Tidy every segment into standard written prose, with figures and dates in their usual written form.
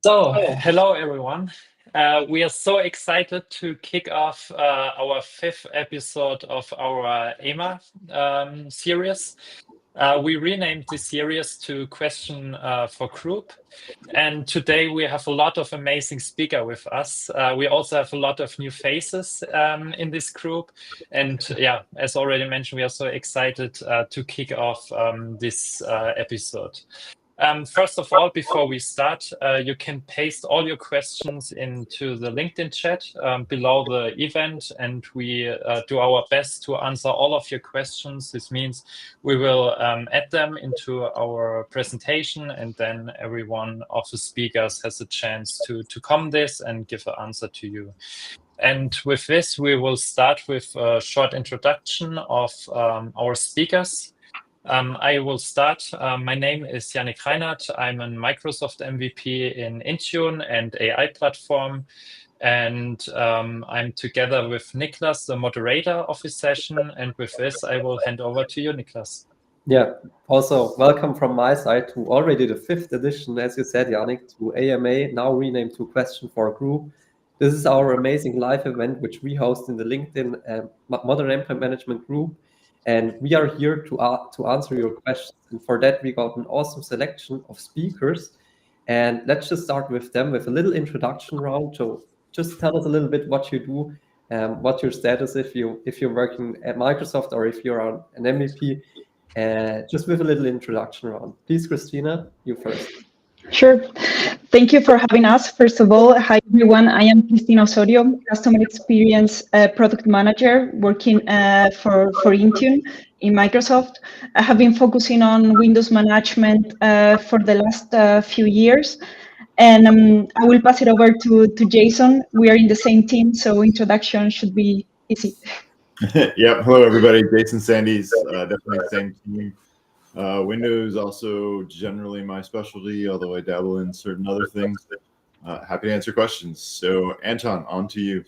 Hello everyone. We are so excited to kick off our fifth episode of our EMA series. We renamed this series to Question for Group. And today we have a lot of amazing speakers with us. We also have a lot of new faces in this group. And yeah, as already mentioned, we are so excited to kick off this episode. First of all, before we start, you can paste all your questions into the LinkedIn chat below the event, and we do our best to answer all of your questions. This means we will add them into our presentation, and then every one of the speakers has a chance to comment this and give an answer to you. And with this, we will start with a short introduction of our speakers. I will start. My name is Yannick Reinhardt. I'm a Microsoft MVP in Intune and AI platform. And I'm together with Niklas, the moderator of this session. And with this, I will hand over to you, Niklas. Yeah, also welcome from my side to already the fifth edition, as you said, Yannick, to AMA, now renamed to Question for a Group. This is our amazing live event, which we host in the LinkedIn Modern Endpoint Management group. And we are here to answer your questions. And for that, we got an awesome selection of speakers. And let's just start with them with a little introduction round. So just tell us a little bit what you do, what your status if you're working at Microsoft or if you're an MVP. Just with a little introduction round. Please, Christina, you first. Sure. Thank you for having us. First of all, hi everyone. I am Cristina Osorio, Customer Experience Product Manager working for Intune in Microsoft. I have been focusing on Windows management for the last few years. And I will pass it over to Jason. We are in the same team, so introduction should be easy. Yep. Hello, everybody. Jason Sandys, definitely the same team. Windows also generally my specialty, although I dabble in certain other things. Happy to answer questions. So, Anton, on to you.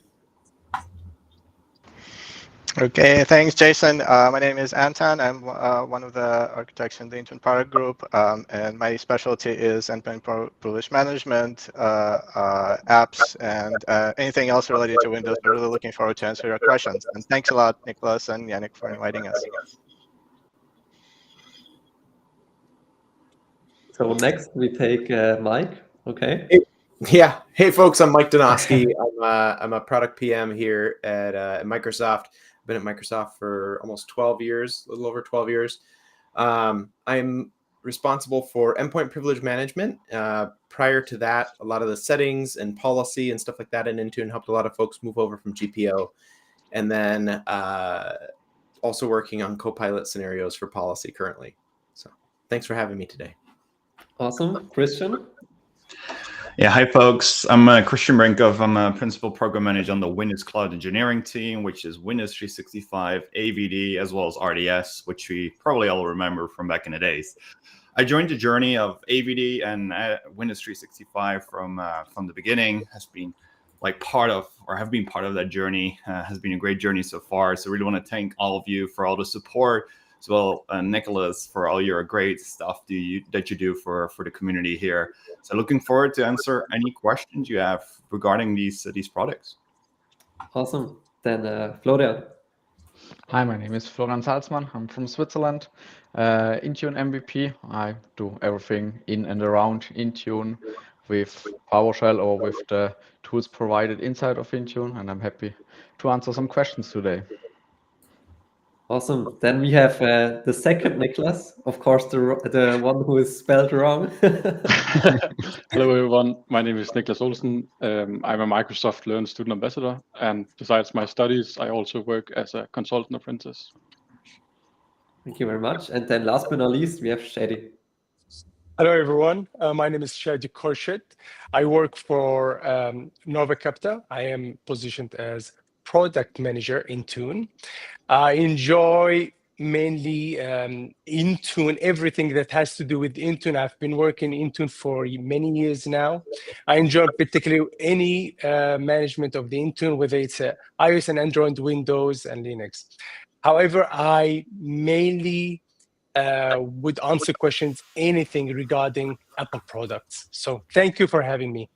Okay, thanks, Jason. My name is Anton. I'm one of the architects in the Intune product group, and my specialty is endpoint privilege management, apps, and anything else related to Windows. I'm really looking forward to answer your questions. And thanks a lot, Niklas and Yannick, for inviting us. So next we take Mike. Okay. Yeah. Hey, folks. I'm Mike Donosky. I'm a product PM here at Microsoft. I've been at Microsoft for almost 12 years, a little over 12 years. I'm responsible for endpoint privilege management. Prior to that, a lot of the settings and policy and stuff like that in Intune helped a lot of folks move over from GPO. And then also working on Copilot scenarios for policy currently. So thanks for having me today. Awesome. Christian? Yeah, hi folks. I'm Christian Brinkov. I'm a principal program manager on the Windows Cloud Engineering team, which is Windows 365, AVD, as well as RDS, which we probably all remember from back in the days. I joined the journey of AVD and Windows 365 from the beginning. Has been like have been part of that journey. Has been a great journey so far. So really want to thank all of you for all the support, as well, Nicholas, for all your great stuff that you do for the community here. So looking forward to answer any questions you have regarding these products. Awesome. Then Florian. Hi, my name is Florian Salzmann. I'm from Switzerland. Intune MVP. I do everything in and around Intune with PowerShell or with the tools provided inside of Intune, and I'm happy to answer some questions today. Awesome. Then we have the second Niklas, of course, the one who is spelled wrong. Hello, everyone. My name is Niklas Olsen. I'm a Microsoft Learn student ambassador, and besides my studies, I also work as a consultant apprentice. Thank you very much. And then last but not least, we have Shadi. Hello, everyone. My name is Shadi Khorshid. I work for Nova Capta. I am positioned as product manager in Intune. I enjoy mainly Intune, everything that has to do with Intune. I've been working in Intune for many years now. I enjoy particularly any management of the Intune, whether it's iOS and Android, Windows and Linux. However, I mainly would answer questions, anything regarding Apple products. So thank you for having me.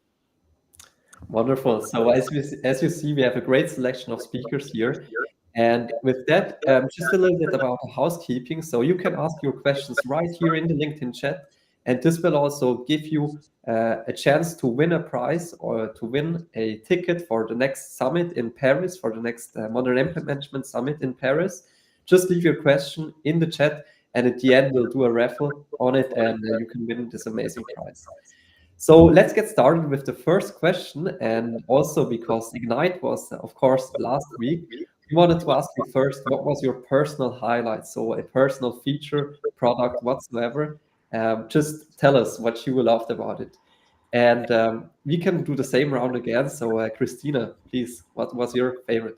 Wonderful. So as you see, we have a great selection of speakers here. And with that, just a little bit about the housekeeping. So you can ask your questions right here in the LinkedIn chat. And this will also give you a chance to win a prize or to win a ticket for the next summit in Paris, for the next Modern Endpoint Management Summit in Paris. Just leave your question in the chat. And at the end, we'll do a raffle on it and you can win this amazing prize. So let's get started with the first question. And also because Ignite was, of course, last week, we wanted to ask you first, what was your personal highlight? So a personal feature, product, whatsoever. Just tell us what you loved about it. And we can do the same round again. So Christina, please, what was your favorite?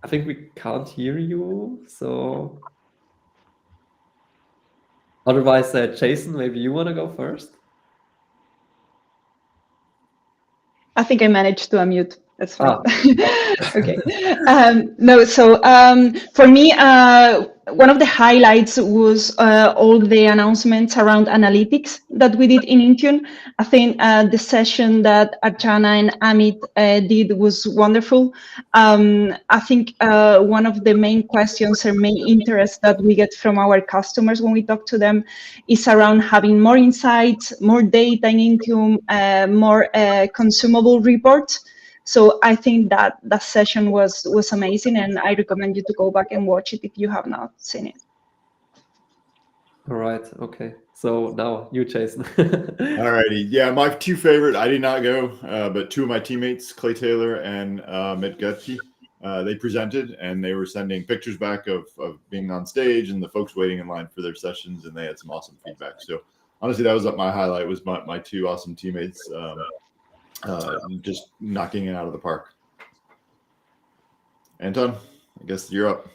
I think we can't hear you. So otherwise, Jason, maybe you want to go first? I think I managed to unmute. That's fine. Okay. No, so for me, one of the highlights was all the announcements around analytics that we did in Intune. I think the session that Archana and Amit did was wonderful. I think one of the main questions or main interests that we get from our customers when we talk to them is around having more insights, more data in Intune, more consumable reports. So I think that that session was amazing, and I recommend you to go back and watch it if you have not seen it. All right. Okay. So now you, Jason. All righty. Yeah, my two favorite, I did not go, but two of my teammates, Clay Taylor and Mitt Gutsky, they presented and they were sending pictures back of being on stage and the folks waiting in line for their sessions, and they had some awesome feedback. So honestly, that was my highlight, was my two awesome teammates just knocking it out of the park. Anton, I guess you're up.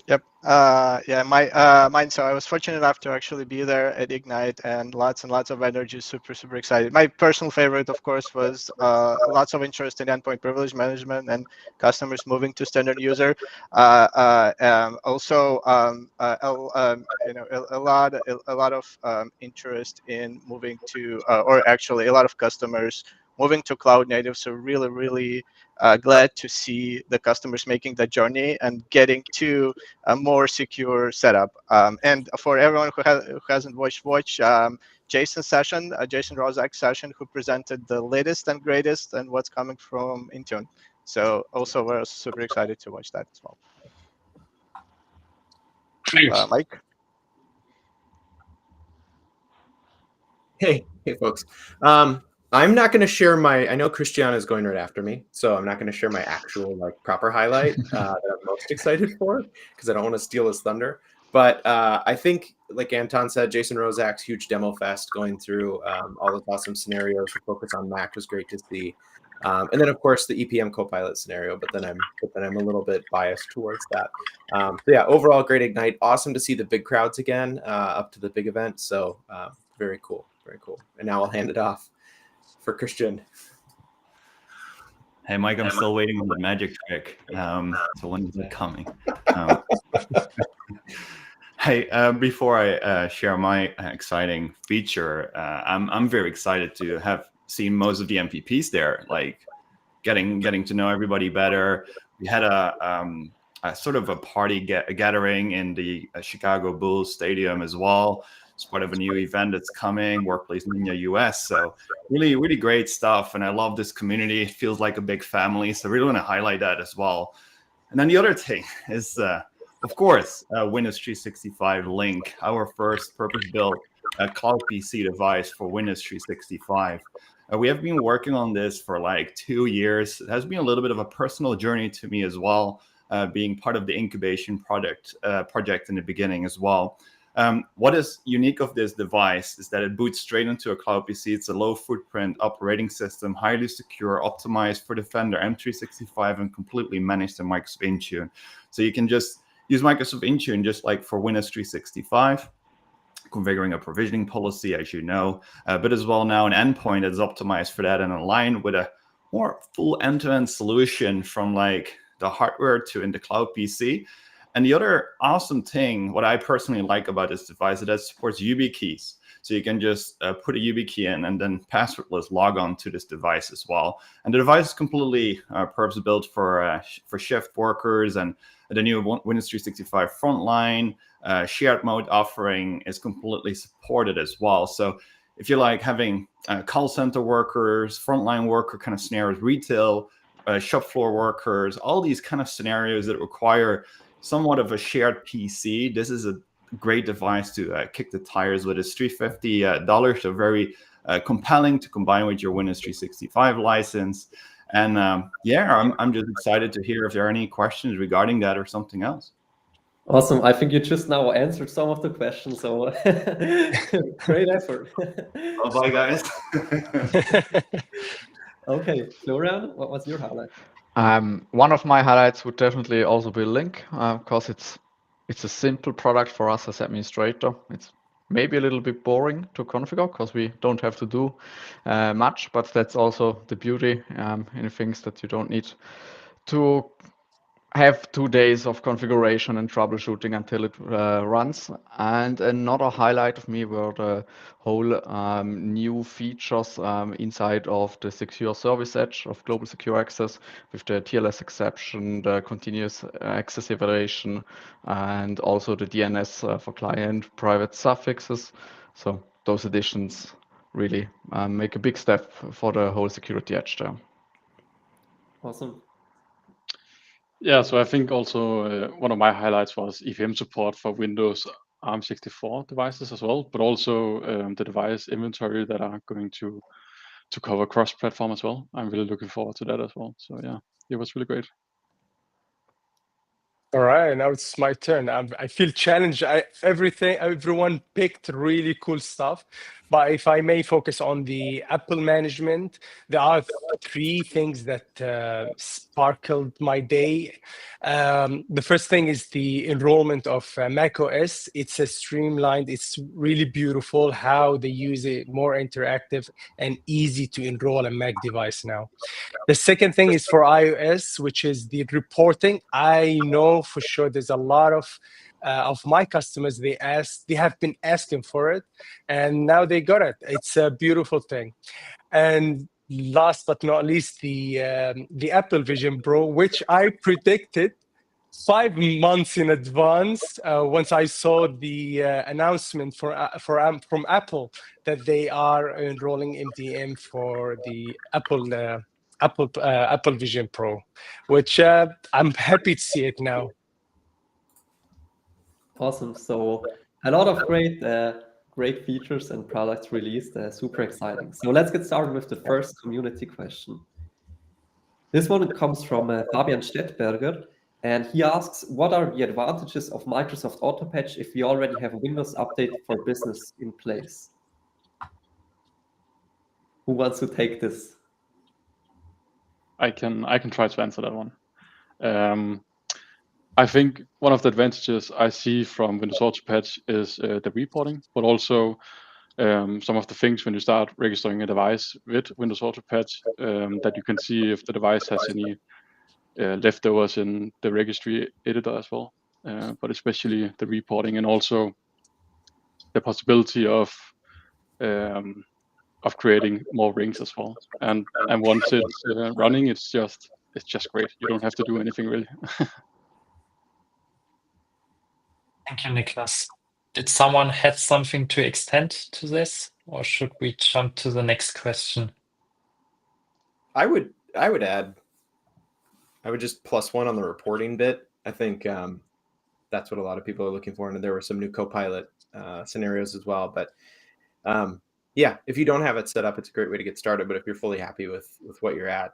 Yep. Yeah, mine. So I was fortunate enough to actually be there at Ignite, and lots of energy. Super excited. My personal favorite, of course, was lots of interest in endpoint privilege management and customers moving to standard user. Also, a lot of interest in moving to, or actually a lot of customers moving to cloud native. So really glad to see the customers making that journey and getting to a more secure setup. And for everyone who hasn't watch Jason's session, Jason Rozak's session, who presented the latest and greatest and what's coming from Intune. So also we're super excited to watch that as well. Mike? Hey folks. I'm not going to share I know Christiana is going right after me, so I'm not going to share my actual proper highlight that I'm most excited for, because I don't want to steal his thunder. But I think, like Anton said, Jason Rozak's huge demo fest going through all those awesome scenarios for Focus on Mac was great to see. And then of course the EPM Copilot scenario, but then I'm a little bit biased towards that. So yeah, overall great Ignite. Awesome to see the big crowds again up to the big event. So very cool. Very cool. And now I'll hand it off for Christian. Hey, Mike, I'm still waiting on the magic trick. So when is it coming? Hey, before I share my exciting feature, I'm very excited to have seen most of the MVPs there, like getting to know everybody better. We had a sort of a party gathering in the Chicago Bulls Stadium as well. It's part of a new event that's coming, Workplace Ninja US. So really great stuff. And I love this community. It feels like a big family. So I really want to highlight that as well. And then the other thing is, of course, Windows 365 Link, our first purpose-built cloud PC device for Windows 365. We have been working on this for like 2 years. It has been a little bit of a personal journey to me as well, being part of the incubation project in the beginning as well. What is unique of this device is that it boots straight into a cloud PC. It's a low footprint operating system, highly secure, optimized for Defender, M365, and completely managed in Microsoft Intune. So you can just use Microsoft Intune just like for Windows 365, configuring a provisioning policy, as you know, but as well now an endpoint that's optimized for that and aligned with a more full end-to-end solution from like the hardware to in the cloud PC. And the other awesome thing, what I personally like about this device, is that it supports YubiKeys. So you can just put a YubiKey in and then passwordless log on to this device as well. And the device is completely purpose-built for shift workers, and the new Windows 365 Frontline shared mode offering is completely supported as well. So if you like having call center workers, frontline worker kind of scenarios, retail, shop floor workers, all these kind of scenarios that require somewhat of a shared PC, this is a great device to kick the tires with. It's $350, so very compelling to combine with your Windows 365 license. And yeah, I'm just excited to hear if there are any questions regarding that or something else. Awesome. I think you just now answered some of the questions, so great effort. Oh, bye, guys. Okay, Florian, what was your highlight? One of my highlights would definitely also be Link, because it's a simple product for us as administrator. It's maybe a little bit boring to configure because we don't have to do much, but that's also the beauty in things that you don't need to have 2 days of configuration and troubleshooting until it runs. And another highlight of me were the whole new features inside of the secure service edge of Global Secure Access with the TLS exception, the continuous access evaluation, and also the DNS for client private suffixes. So those additions really make a big step for the whole security edge there. Awesome. Yeah, so I think also one of my highlights was EVM support for Windows ARM64 devices as well, but also the device inventory that are going to cover cross-platform as well. I'm really looking forward to that as well. So yeah, it was really great. All right, now it's my turn. I feel challenged. Everyone picked really cool stuff, but if I may focus on the Apple management, there are 3 things that sparkled my day. The first thing is the enrollment of Mac OS. It's a streamlined. It's really beautiful how they use it, more interactive and easy to enroll a Mac device now. The second thing is for iOS, which is the reporting. I know for sure there's a lot of my customers, they have been asking for it, and now they got it. It's a beautiful thing. And last but not least, the Apple Vision Pro, which I predicted 5 months in advance once I saw the announcement from Apple that they are enrolling MDM for the Apple Vision Pro, which I'm happy to see it now. Awesome. So a lot of great features and products released. Super exciting. So let's get started with the first community question. This one comes from Fabian Stettberger, and he asks, what are the advantages of Microsoft Autopatch if we already have a Windows Update for Business in place? Who wants to take this? I can try to answer that one. I think one of the advantages I see from Windows Autopatch is the reporting, but also some of the things when you start registering a device with Windows Autopatch, that you can see if the device has any leftovers in the registry editor as well, but especially the reporting and also the possibility of creating more rings as well. And once it's running, it's just great. You don't have to do anything really. Thank you, Niklas. Did someone have something to extend to this, or should we jump to the next question? I would add. I would just +1 on the reporting bit. I think that's what a lot of people are looking for, and there were some new Copilot scenarios as well. But yeah, if you don't have it set up, it's a great way to get started. But if you're fully happy with what you're at,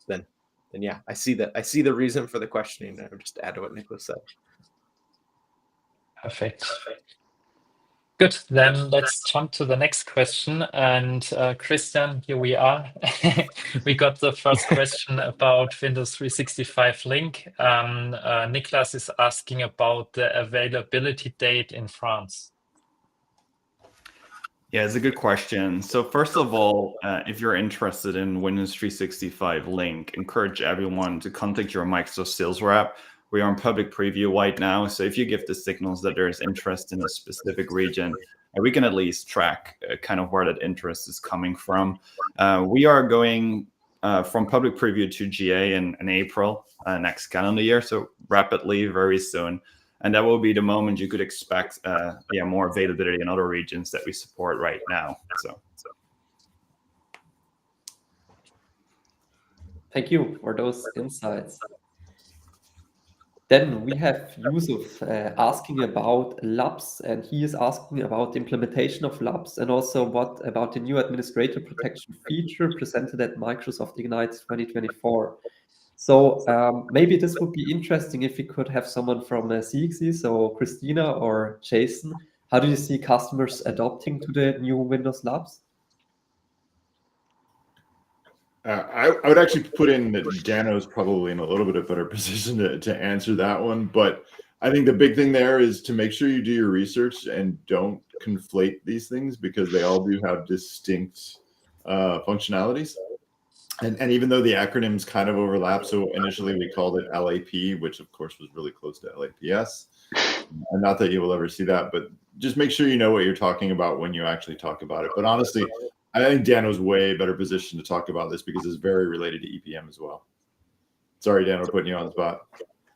then yeah, I see the reason for the questioning. I would just add to what Niklas said. Perfect. Good. Then let's jump to the next question. And Christian, here we are. We got the first question about Windows 365 Link. Niklas is asking about the availability date in France. Yeah, it's a good question. So first of all, if you're interested in Windows 365 Link, encourage everyone to contact your Microsoft sales rep. We are in public preview right now. So if you give the signals that there is interest in a specific region, we can at least track kind of where that interest is coming from. We are going from public preview to GA in April next calendar year. So rapidly, very soon. And that will be the moment you could expect more availability in other regions that we support right now. So. Thank you for those insights. Then we have Yusuf asking about labs, and he is asking about the implementation of labs and also what about the new administrator protection feature presented at Microsoft Ignite 2024. So maybe this would be interesting if we could have someone from CXC, so Christina or Jason. How do you see customers adopting to the new Windows Labs? I would actually put in that Dano's probably in a little bit of better position to answer that one. But I think the big thing there is to make sure you do your research and don't conflate these things because they all do have distinct functionalities. And even though the acronyms kind of overlap, so initially we called it LAP, which of course was really close to LAPS. And not that you will ever see that, but just make sure you know what you're talking about when you actually talk about it. But honestly, I think Dano's way better positioned to talk about this because it's very related to EPM as well. Sorry, Dan, we're putting you on the spot.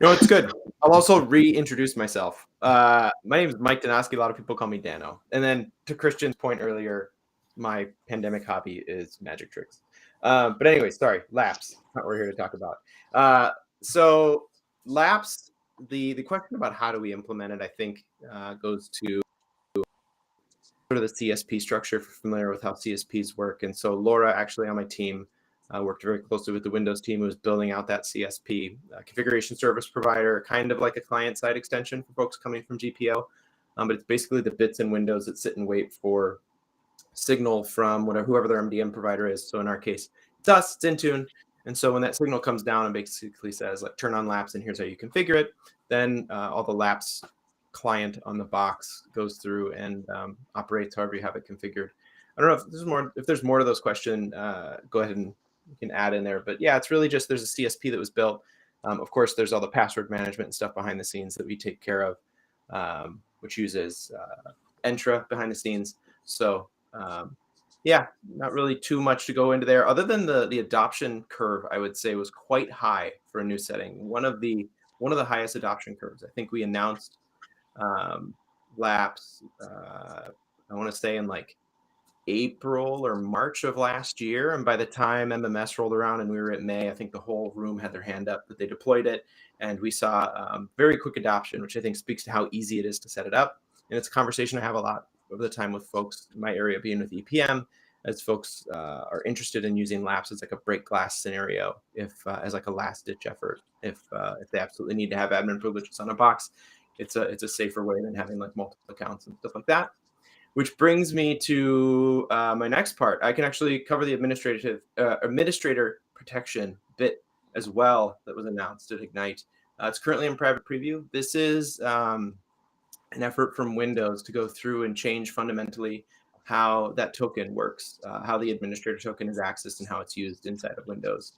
No, it's good. I'll also reintroduce myself. My name is Mike Donoski. A lot of people call me Dano. And then to Christian's point earlier, my pandemic hobby is magic tricks. But anyway, sorry, lapse. Not what we're here to talk about. So lapse, the question about how do we implement it, I think goes to sort of the CSP structure, if you're familiar with how CSPs work. And so Laura, actually on my team, worked very closely with the Windows team who was building out that CSP configuration service provider, kind of like a client-side extension for folks coming from GPO. But it's basically the bits in Windows that sit and wait for signal from whoever their MDM provider is. So in our case, it's us, it's Intune. And so when that signal comes down and basically says, like, turn on lapse and here's how you configure it, then all the lapse client on the box goes through and operates however you have it configured. I don't know if there's more to those questions, go ahead and you can add in there. But yeah, it's really just there's a CSP that was built. Of course, there's all the password management and stuff behind the scenes that we take care of, which uses Entra behind the scenes. So yeah, not really too much to go into there other than the adoption curve, I would say, was quite high for a new setting. One of the highest adoption curves. I think we announced lapse, I want to say in like April or March of last year. And by the time MMS rolled around and we were at May, I think the whole room had their hand up that they deployed it. And we saw very quick adoption, which I think speaks to how easy it is to set it up. And it's a conversation I have a lot over the time with folks in my area being with EPM, as folks are interested in using lapse as like a break glass scenario, as like a last ditch effort, if they absolutely need to have admin privileges on a box. It's a safer way than having like multiple accounts and stuff like that. Which brings me to my next part. I can actually cover the administrator protection bit as well that was announced at Ignite. It's currently in private preview. This is an effort from Windows to go through and change fundamentally how that token works, how the administrator token is accessed and how it's used inside of Windows.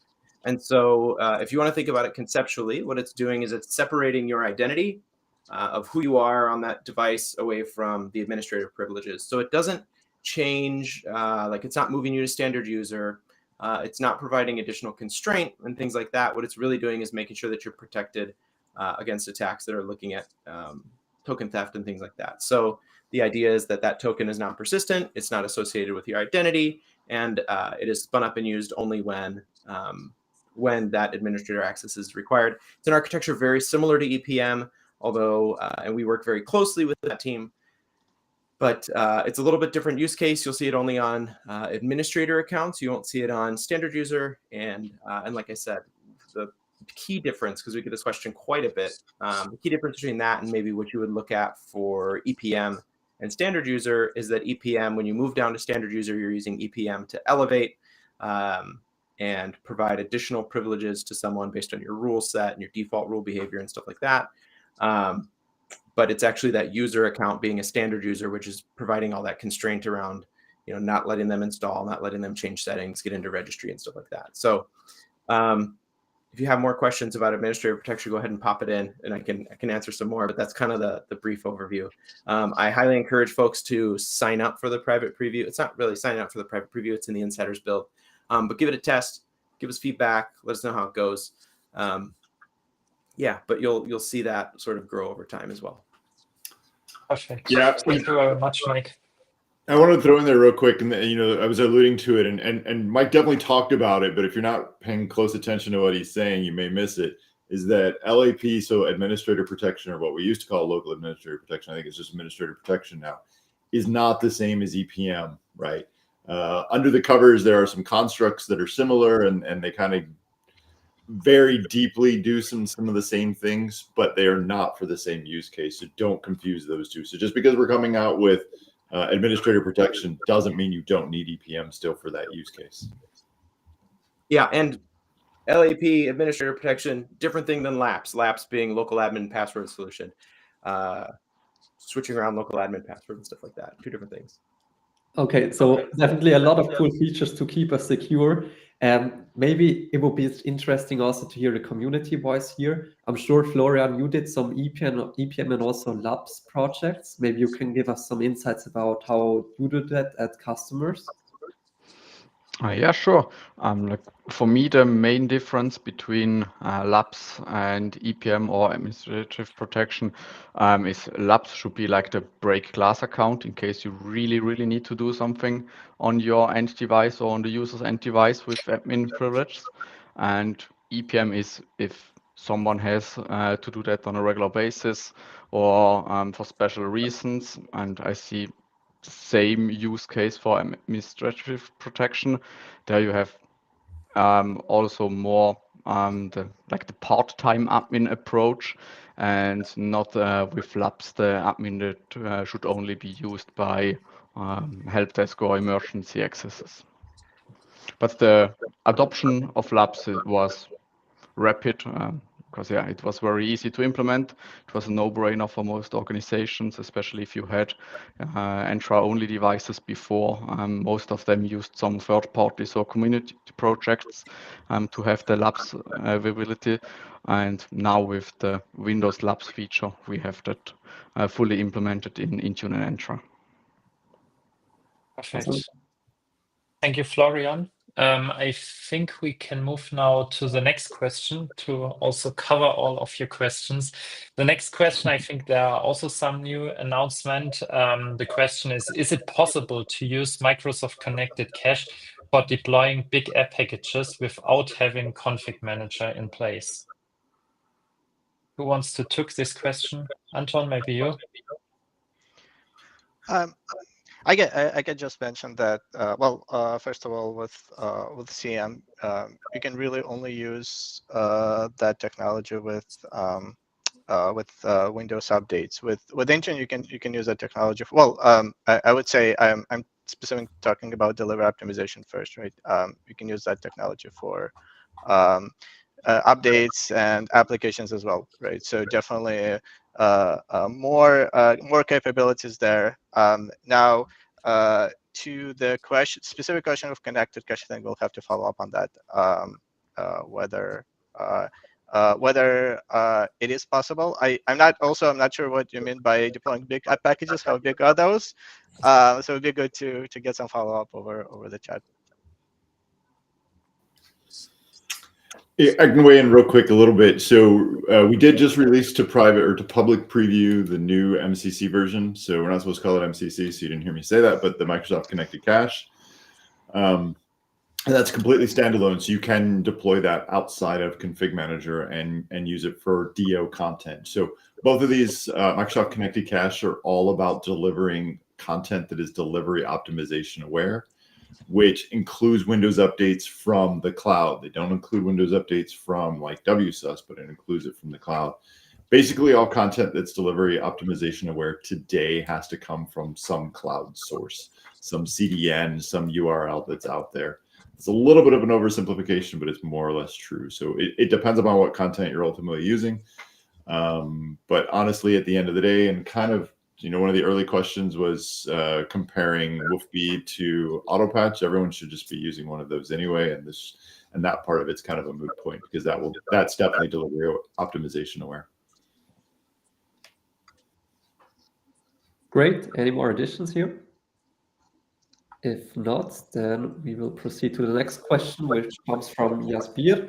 And so if you want to think about it conceptually, what it's doing is it's separating your identity of who you are on that device away from the administrative privileges. So it doesn't change, like it's not moving you to standard user. It's not providing additional constraint and things like that. What it's really doing is making sure that you're protected against attacks that are looking at token theft and things like that. So the idea is that token is not persistent. It's not associated with your identity, and it is spun up and used only when that administrator access is required. It's an architecture very similar to EPM, although, and we work very closely with that team, but it's a little bit different use case. You'll see it only on administrator accounts. You won't see it on standard user. And like I said, the key difference, because we get this question quite a bit, the key difference between that and maybe what you would look at for EPM and standard user is that EPM, when you move down to standard user, you're using EPM to elevate and provide additional privileges to someone based on your rule set and your default rule behavior and stuff like that. But it's actually that user account being a standard user, which is providing all that constraint around not letting them install, not letting them change settings, get into registry and stuff like that. So if you have more questions about administrator protection, go ahead and pop it in, and I can answer some more. But that's kind of the brief overview. I highly encourage folks to sign up for the private preview. It's not really signing up for the private preview; it's in the insiders build. But give it a test, give us feedback, let us know how it goes. Yeah, but you'll see that sort of grow over time as well. Perfect. Yeah. Thank you very much, Mike. I want to throw in there real quick, and I was alluding to it, and Mike definitely talked about it, but if you're not paying close attention to what he's saying, you may miss it. Is that LAP, so administrator protection, or what we used to call local administrator protection, I think it's just administrator protection now, is not the same as EPM, right? Under the covers, there are some constructs that are similar, and they kind of very deeply do some of the same things, but they are not for the same use case. So don't confuse those two. So just because we're coming out with administrator protection doesn't mean you don't need EPM still for that use case. Yeah, and LAP, administrator protection, different thing than LAPS. LAPS being local admin password solution. Switching around local admin password and stuff like that. Two different things. Okay, so definitely a lot of cool features to keep us secure. Maybe it would be interesting also to hear the community voice here. I'm sure, Florian, you did some EPM and also labs projects. Maybe you can give us some insights about how you do that at customers. Yeah, sure. Like for me, the main difference between labs and EPM or administrative protection is labs should be like the break glass account in case you really need to do something on your end device or on the user's end device with admin privileges. And EPM is if someone has to do that on a regular basis or for special reasons. And I see same use case for administrative protection. There you have also more the part-time admin approach, and not with labs the admin that should only be used by help desk or emergency accesses. But the adoption of labs was rapid because it was very easy to implement. It was a no-brainer for most organizations, especially if you had Entra-only devices before. Most of them used some third parties or community projects to have the labs availability. And now with the Windows Labs feature, we have that fully implemented in Intune and Entra. Perfect. Thank you, Florian. I think we can move now to the next question to also cover all of your questions. The next question, I think there are also some new announcement. The question is it possible to use Microsoft Connected Cache for deploying big app packages without having config manager in place? Who wants to take this question? Anton, maybe you? I get just mention that. First of all, with CM, you can really only use that technology with Windows updates. With Intune, you can use that technology. I would say I'm specifically talking about delivery optimization first, right? You can use that technology for updates and applications as well, right? So definitely more capabilities there. Now, to the specific question of connected cache, I think we'll have to follow up on that. Whether it is possible. I'm not sure what you mean by deploying big app packages. How big are those? So it'd be good to get some follow up over the chat. Yeah, I can weigh in real quick a little bit. So we did just release to private or to public preview the new MCC version. So we're not supposed to call it MCC, so you didn't hear me say that, but the Microsoft Connected Cache. And that's completely standalone. So you can deploy that outside of Config Manager and use it for DO content. So both of these Microsoft Connected Cache are all about delivering content that is delivery optimization aware, which includes Windows updates from the cloud. They don't include Windows updates from like WSUS, but it includes it from the cloud. Basically, all content that's delivery optimization aware today has to come from some cloud source, some CDN, some URL that's out there. It's a little bit of an oversimplification, but it's more or less true. So it depends upon what content you're ultimately using. But honestly, at the end of the day, and kind of one of the early questions was comparing WoofB to AutoPatch. Everyone should just be using one of those anyway, and that part of it's kind of a moot point because that's definitely delivery optimization aware. Great. Any more additions here? If not, then we will proceed to the next question, which comes from Jasbir.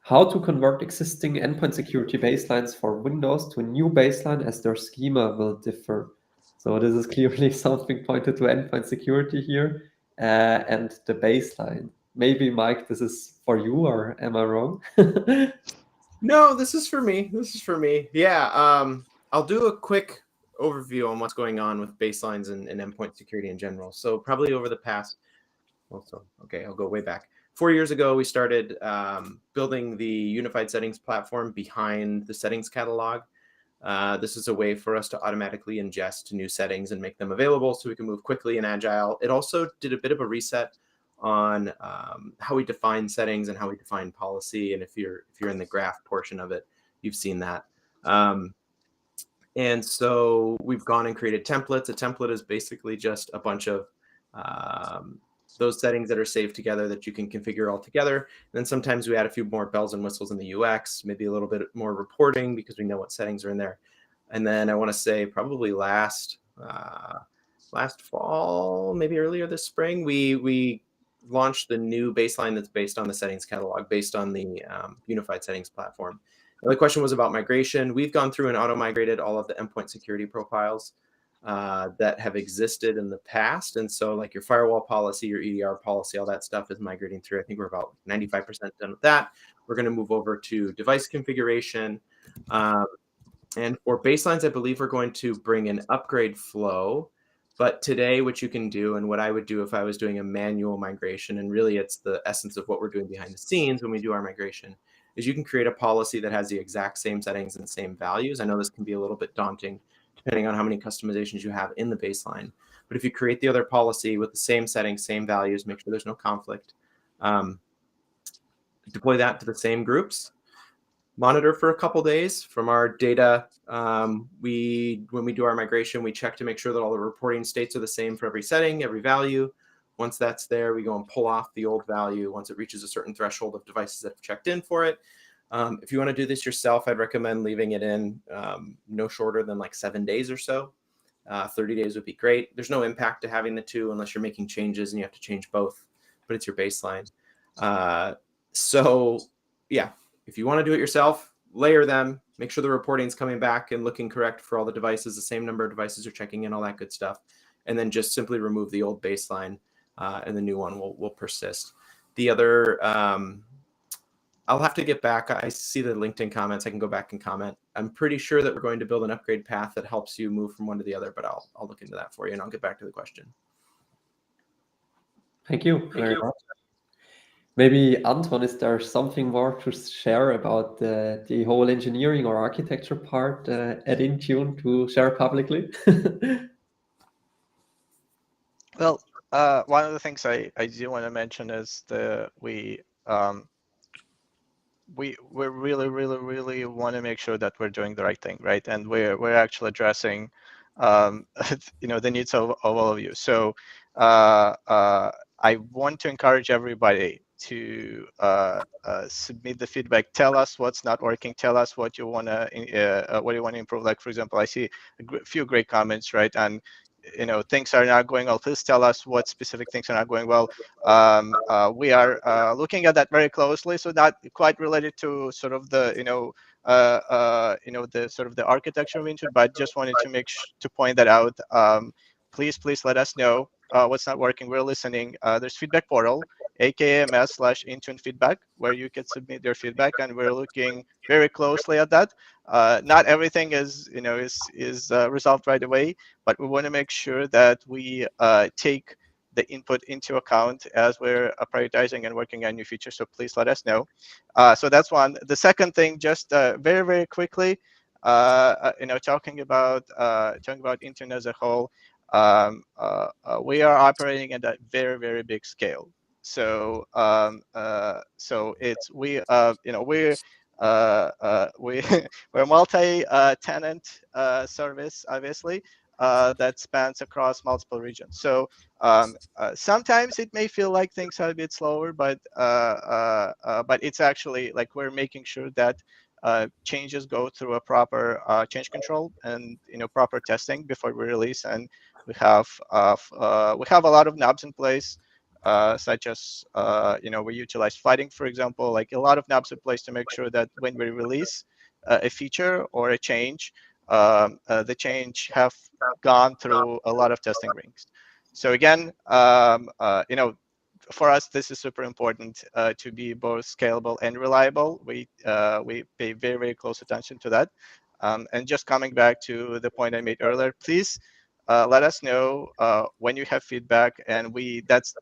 How to convert existing endpoint security baselines for Windows to a new baseline as their schema will differ. So this is clearly something pointed to endpoint security here and the baseline. Maybe, Mike, this is for you, or am I wrong? No, this is for me. This is for me. Yeah, I'll do a quick overview on what's going on with baselines and endpoint security in general. So probably over the past, okay, I'll go way back. 4 years ago, we started building the unified settings platform behind the settings catalog. This is a way for us to automatically ingest new settings and make them available so we can move quickly and agile. It also did a bit of a reset on how we define settings and how we define policy. And if you're in the graph portion of it, you've seen that. And so we've gone and created templates. A template is basically just a bunch of those settings that are saved together that you can configure all together. And then sometimes we add a few more bells and whistles in the UX, maybe a little bit more reporting because we know what settings are in there. And then I want to say probably last fall, maybe earlier this spring, we launched the new baseline that's based on the settings catalog, based on the unified settings platform. And the question was about migration. We've gone through and auto-migrated all of the endpoint security profiles that have existed in the past. And so like your firewall policy, your EDR policy, all that stuff is migrating through. I think we're about 95% done with that. We're going to move over to device configuration. And for baselines, I believe we're going to bring an upgrade flow. But today, what you can do, and what I would do if I was doing a manual migration, and really it's the essence of what we're doing behind the scenes when we do our migration, is you can create a policy that has the exact same settings and same values. I know this can be a little bit daunting depending on how many customizations you have in the baseline. But if you create the other policy with the same settings, same values, make sure there's no conflict, deploy that to the same groups, monitor for a couple days from our data. When we do our migration, we check to make sure that all the reporting states are the same for every setting, every value. Once that's there, we go and pull off the old value once it reaches a certain threshold of devices that have checked in for it. If you want to do this yourself, I'd recommend leaving it in no shorter than like 7 days or so. 30 days would be great. There's no impact to having the two unless you're making changes and you have to change both, but it's your baseline. So yeah, if you want to do it yourself, layer them, make sure the reporting is coming back and looking correct for all the devices, the same number of devices are checking in, all that good stuff. And then just simply remove the old baseline and the new one will persist. The other, I'll have to get back. I see the LinkedIn comments. I can go back and comment. I'm pretty sure that we're going to build an upgrade path that helps you move from one to the other, but I'll look into that for you and I'll get back to the question. Thank you very much. Maybe, Anton, is there something more to share about the whole engineering or architecture part at Intune to share publicly? Well, one of the things I do want to mention is that we really want to make sure that we're doing the right thing, right? And we're actually addressing the needs of all of you. So I want to encourage everybody to submit the feedback. Tell us what's not working. Tell us what you want to improve. Like, for example, I see a few great comments, right? And things are not going well. Please tell us what specific things are not going well. We are looking at that very closely. So not quite related to sort of the the sort of the architecture of Intune, but just wanted to to point that out. Please let us know what's not working. We're listening. There's feedback portal, AKMS/Intune feedback, where you can submit your feedback, and we're looking very closely at that. Not everything is resolved right away, but we want to make sure that we take the input into account as we're prioritizing and working on new features. So please let us know. So that's one. The second thing, just very quickly, talking about Intune as a whole. We are operating at a very big scale. So we're we're a multi-tenant service, obviously. that spans across multiple regions. So sometimes it may feel like things are a bit slower, but it's actually like we're making sure that changes go through a proper change control and proper testing before we release. And we have a lot of knobs in place, such as we utilize flooding, for example, like a lot of knobs in place to make sure that when we release a feature or a change, the change have gone through a lot of testing rings. So again, for us, this is super important to be both scalable and reliable. We pay very, very close attention to that. And just coming back to the point I made earlier, please let us know when you have feedback, and that's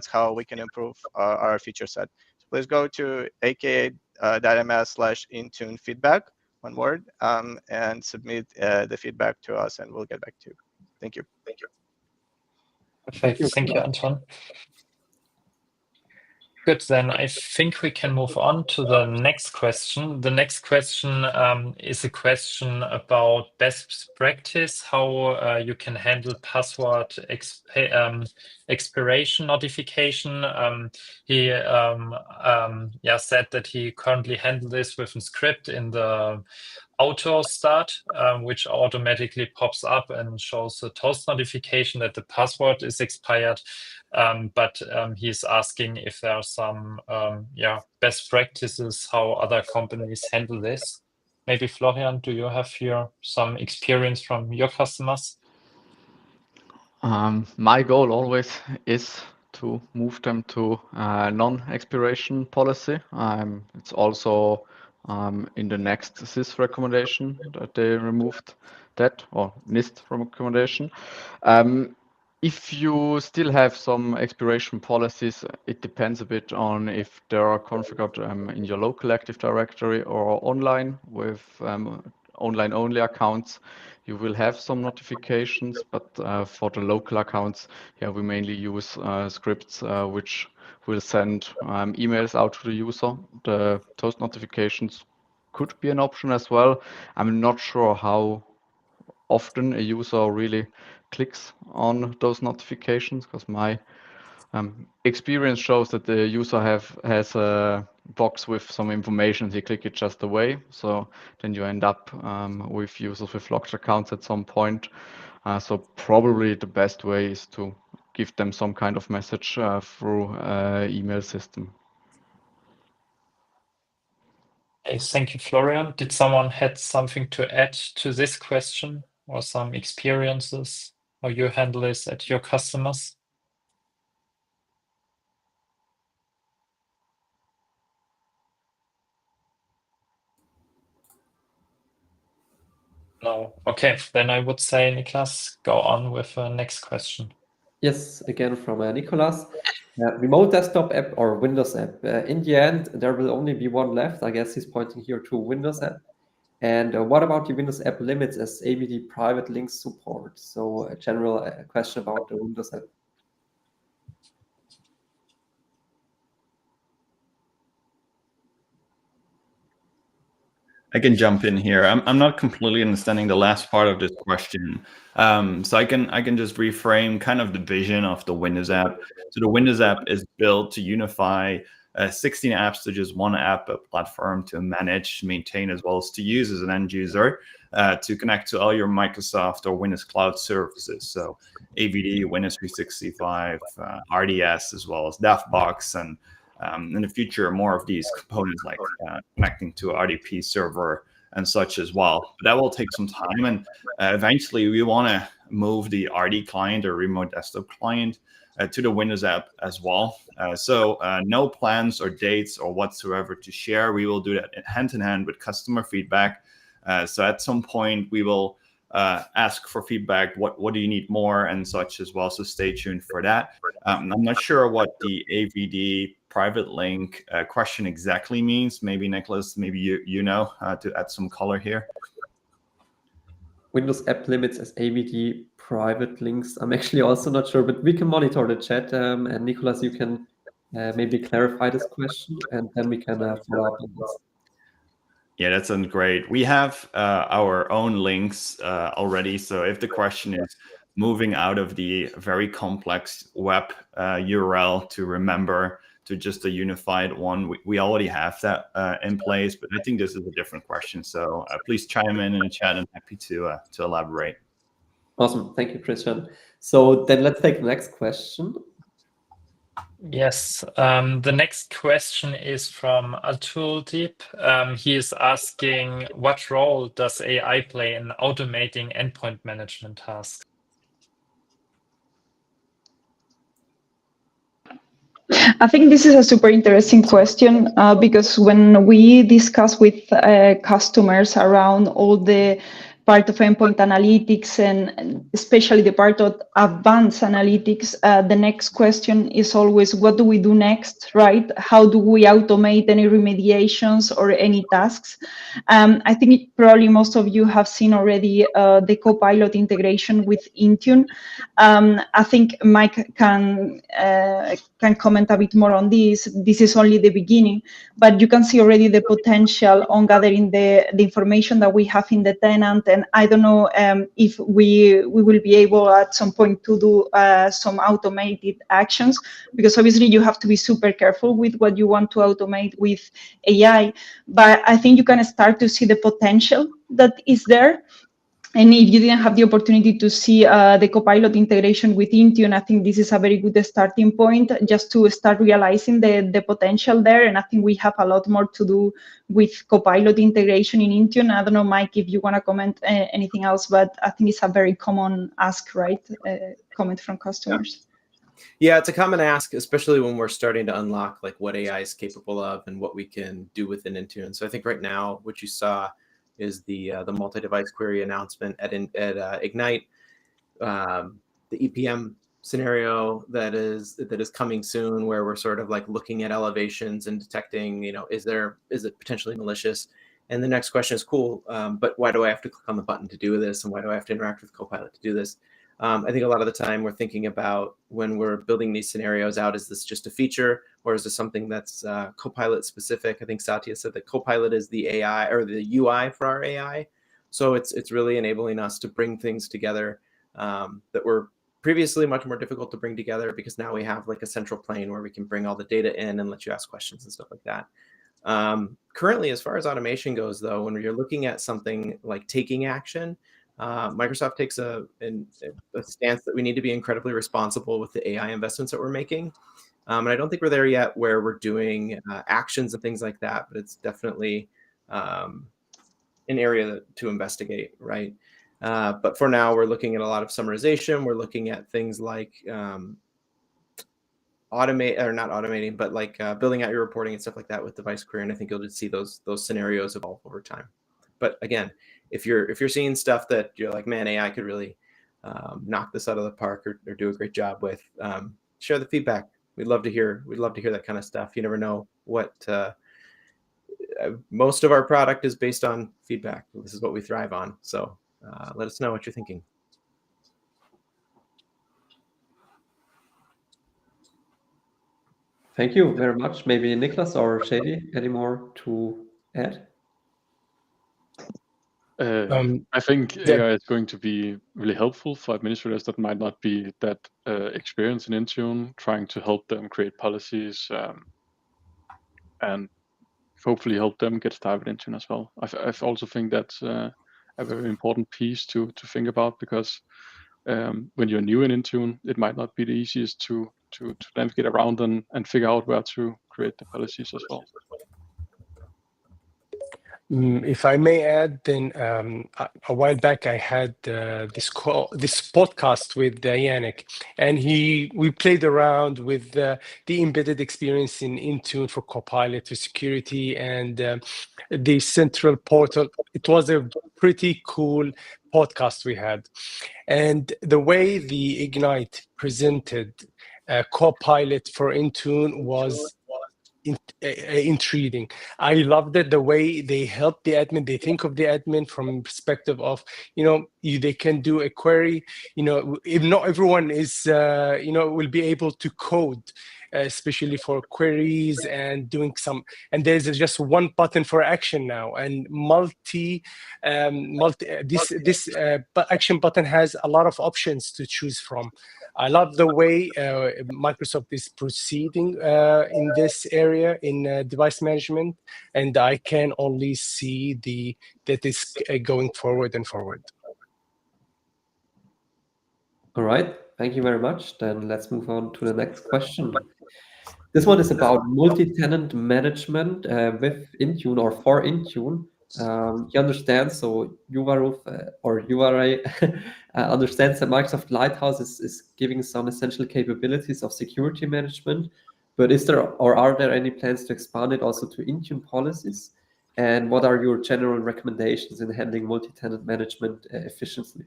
how we can improve our feature set. So please go to aka.ms/intune feedback, one word, and submit the feedback to us, and we'll get back to you. Thank you. Perfect. Thank you, Anton. Good, then I think we can move on to the next question. The next question is a question about best practice, how you can handle password expiration notification. He said that he currently handles this with a script in the auto start, which automatically pops up and shows a toast notification that the password is expired. But he's asking if there are some best practices how other companies handle this. Maybe Florian, do you have here some experience from your customers? My goal always is to move them to non-expiration policy. It's also in the next SIS recommendation that they removed that, or NIST recommendation. If you still have some expiration policies, it depends a bit on if they are configured in your local Active Directory or online with online-only accounts. You will have some notifications, but for the local accounts, we mainly use scripts which will send emails out to the user. The toast notifications could be an option as well. I'm not sure how often a user really clicks on those notifications, because my experience shows that the user has a box with some information. They click it just away, so then you end up with users with locked accounts at some point. So probably the best way is to give them some kind of message through email system. Okay, thank you, Florian. Did someone had something to add to this question, or some experiences how you handle this at your customers? No. Okay, then I would say, Niklas, go on with the next question. Yes, again from Nicholas. Remote desktop app or Windows app. In the end, there will only be one left. I guess he's pointing here to Windows app. And what about the Windows app limits as AVD private links support? So a general question about the Windows app. I can jump in here. I'm not completely understanding the last part of this question. So I can just reframe kind of the vision of the Windows app. So the Windows app is built to unify 16 apps to just one app, a platform to manage, maintain, as well as to use as an end user to connect to all your Microsoft or Windows Cloud services. So AVD, Windows 365, RDS, as well as DevBox, and in the future, more of these components like connecting to RDP server and such as well. But that will take some time, and eventually we want to move the RD client or remote desktop client to the Windows app as well. So no plans or dates or whatsoever to share. We will do that hand in hand with customer feedback. So at some point we will ask for feedback. What do you need more and such as well. So stay tuned for that. I'm not sure what the AVD private link question exactly means. Maybe Nicholas, maybe you know to add some color here. Windows app limits as AVD private links. I'm actually also not sure, but we can monitor the chat. And Nicholas, you can maybe clarify this question, and then we can follow up on this. Yeah, that sounds great. We have our own links already. So if the question is moving out of the very complex web URL to remember to just a unified one, we already have that in place. But I think this is a different question. So please chime in the chat. I'm happy to elaborate. Awesome. Thank you, Christian. So then let's take the next question. Yes, the next question is from Atul Deep. He is asking, what role does AI play in automating endpoint management tasks? I think this is a super interesting question because when we discuss with customers around all the part of endpoint analytics and especially the part of advanced analytics, the next question is always, what do we do next, right? How do we automate any remediations or any tasks? I think probably most of you have seen already the Copilot integration with Intune. I think Mike can comment a bit more on this. This is only the beginning, but you can see already the potential on gathering the information that we have in the tenant. And I don't know if we will be able at some point to do some automated actions, because obviously you have to be super careful with what you want to automate with AI. But I think you can start to see the potential that is there. And if you didn't have the opportunity to see the Copilot integration with Intune, I think this is a very good starting point just to start realizing the potential there. And I think we have a lot more to do with Copilot integration in Intune. I don't know, Mike, if you want to comment anything else, but I think it's a very common ask, right? Comment from customers. Yeah, it's a common ask, especially when we're starting to unlock like what AI is capable of and what we can do within Intune. So I think right now what you saw is the multi-device query announcement at Ignite, the EPM scenario that is coming soon, where we're sort of like looking at elevations and detecting, is it potentially malicious? And the next question is cool, but why do I have to click on the button to do this, and why do I have to interact with Copilot to do this? I think a lot of the time we're thinking about when we're building these scenarios out, is this just a feature or is this something that's Copilot specific? I think Satya said that Copilot is the AI or the UI for our AI. So it's really enabling us to bring things together that were previously much more difficult to bring together, because now we have like a central plane where we can bring all the data in and let you ask questions and stuff like that. Currently, as far as automation goes, though, when you're looking at something like taking action, Microsoft takes a stance that we need to be incredibly responsible with the AI investments that we're making. And I don't think we're there yet where we're doing actions and things like that, but it's definitely an area to investigate, right? But for now, we're looking at a lot of summarization. We're looking at things like automate, or not automating, but like building out your reporting and stuff like that with device query. And I think you'll just see those scenarios evolve over time. But again, if you're seeing stuff that you're like, man, AI could really knock this out of the park or do a great job with, share the feedback. We'd love to hear that kind of stuff. You never know what most of our product is based on feedback. This is what we thrive on. So let us know what you're thinking. Thank you very much. Maybe Niklas or Shady, any more to add? I think AI is going to be really helpful for administrators that might not be that experienced in Intune, trying to help them create policies and hopefully help them get started in Intune as well. I also think that's a very important piece to think about, because when you're new in Intune, it might not be the easiest to navigate around and figure out where to create the policies as well. If I may add, then a while back I had this podcast with Yannick, and we played around with the embedded experience in Intune for Copilot for security and the central portal. It was a pretty cool podcast we had, and the way the Ignite presented Copilot for Intune was intriguing. I loved it, the way they help the admin. They think of the admin from perspective of, they can do a query. If not everyone is, will be able to code especially for queries and doing some. And there's just one button for action now, and this action button has a lot of options to choose from. I love the way Microsoft is proceeding in this area in device management, and I can only see that is going forward and forward. All right, thank you very much. Then let's move on to the next question. This one is about multi-tenant management with Intune or for Intune. He understands, so Yuvaruf or URA understands that Microsoft Lighthouse is giving some essential capabilities of security management, but is there or are there any plans to expand it also to Intune policies? And what are your general recommendations in handling multi-tenant management efficiently?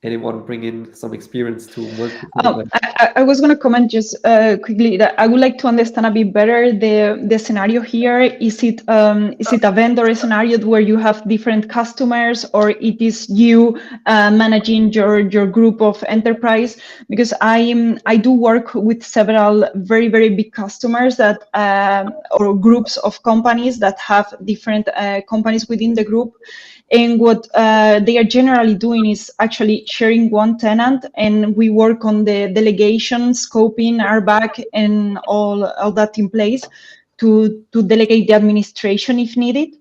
Anyone bring in some experience to multi-tenant? I was going to comment just quickly that I would like to understand a bit better the scenario here. Is it a vendor scenario where you have different customers, or it is you managing your group of enterprise? Because I do work with several very, very big customers that or groups of companies that have different companies within the group. And what they are generally doing is actually sharing one tenant, and we work on the delegation, scoping, RBAC, and all that in place to delegate the administration if needed.